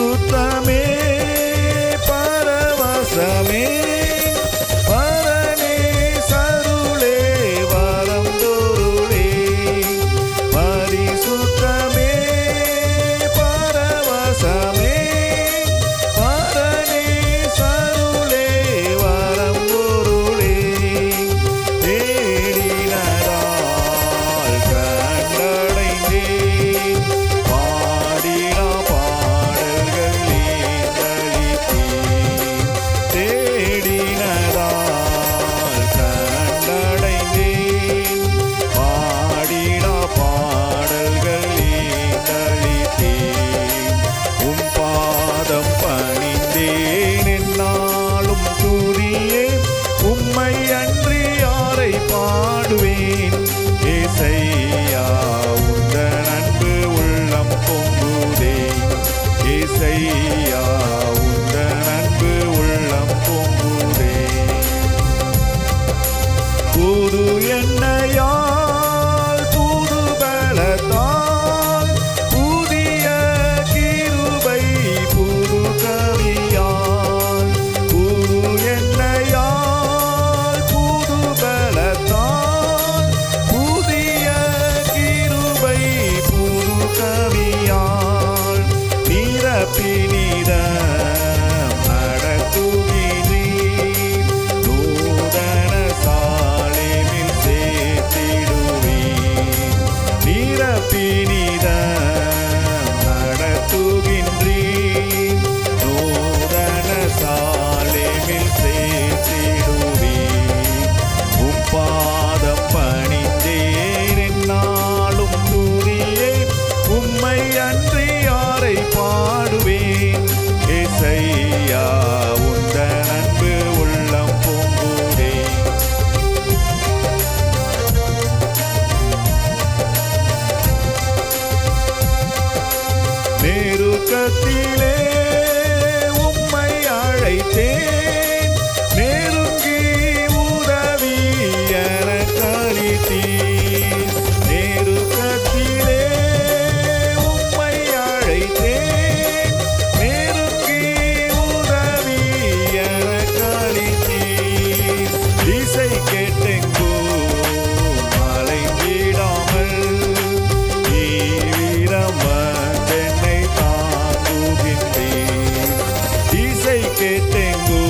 பரிசுத்தமே பரவசமே பரணே சருளே வரந்தொருளே பரிசுத்தமே பரவசமே பரணே சருளே வரந்தொருளே தேடினதால் கண்டடைந்தேன் பாடினா பாடல்கள் ஏந்தளித்தேன் தேடினதால் கண்டடைந்தேன் பாடினா பாடல்கள் ஏந்தளித்தேன் உம் பாதம் பணிந்தேன் என்னாலும் துதியே உம்மை அன்றி யாரை பாடுவேன் ஏசையா உந்தன் அன்பு உள்ளம் பொங்குதே ஏசையா உந்தன் அன்பு உள்ளம் பொங்குதே புது எண்ணெயால் புது பலத்தால் புதிய கிருபை புது கவியால் புது எண்ணெயால் புது பலத்தால் புதிய கிருபை புது கவியால் நிரப்பினிடம் நடத்துகிறீர் நூதன சாலேமில் சேர்த்திடுவீர் நிரப்பினிடம் நடத்துகின்றீர் நூதன சாலேமில் சேர்த்திடுவீர் உம் பாதம் பணிந்தேன் என்னாலும் துதியே உம்மை அன்றி யாரை பாடுவேன் ஏசையா உந்தன் அன்பு உள்ளம் பொங்குதே நெருக்கத்திலே உம்மை அழைத்தேன் நெருங்கி உதவி எனக்களித்தீர் நெருக்கத்திலே உம்மை அழைத்தேன் நெருங்கி உதவி எனக்களித்தீர் இசை கேட்டெங்கோ அலைந்திடாமல் ஈரம் வந்தென்னை தாங்குகின்றீர் இசை கேட்டெங்கோ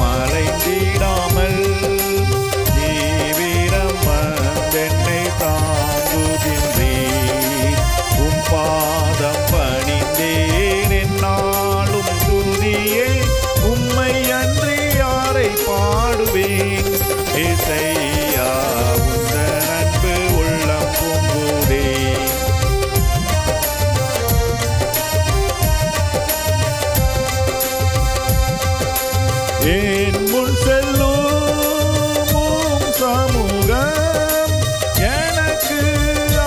மலைந்திடாமல் ஈரம் வந்தென்னை தாங்குகின்றீர் உம் பாதம் பணிந்தேன் என்னாலும் துதியே உம்மை அன்றி யாரை பாடுவேன் ஏசையா உந்தன் அன்பு உள்ளம் பொங்குதே என் முன் செல்லும் உம் சமூகம் எனக்கு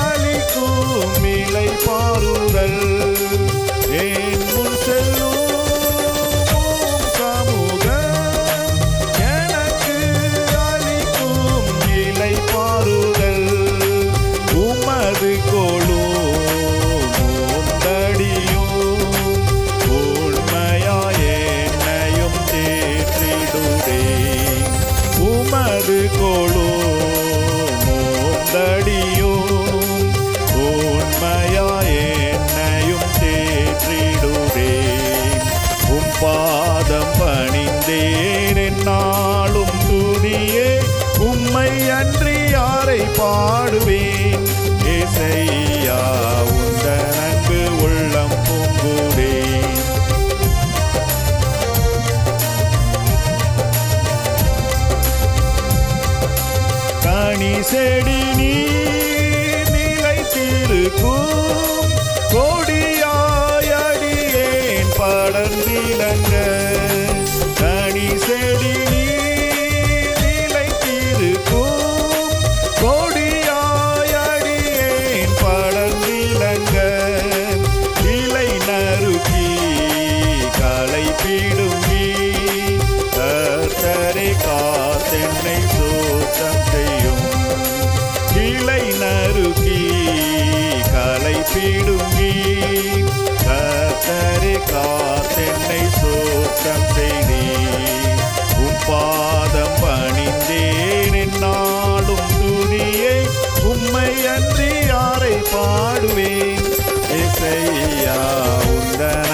அளிக்கும் இளைப்பாறுதல் என் முன் செல்லும் உம் சமூகம் எனக்கு அளிக்கும் இளைப்பாறுதல் உமது கோலும் உந்தடியும் உண்மையாய் என்னையும் தேற்றிடுதே உமது கோலும் உந்தடியும் உண்மையாய் என்னையும் தேற்றிடுதே உம் பாதம் பணிந்தேன் என்னாலும் துதியே உம்மை அன்றி யாரை பாடுவேன் ஏசையா உந்தன் அன்பு உள்ளம் பொங்குதே கனி செடி நீர் நிலைத்திருக்கும் கொடியாயடியேன் படர்ந்திலங்க கனி செடி நீர் நிலைத்திருக்கும் கொடியாயடியேன் படர்ந்திலங்க இலை நறுக்கி களை பிடுங்கி கர்த்தரை காத்தென்னை சோத்தம் செய்யும் யுத்தம் செய்தேன் உம் பாதம் பணிந்தேன் என்னாலும் துதியை உம்மை அன்றி யாரை பாடுவேன் இசையா உந்தன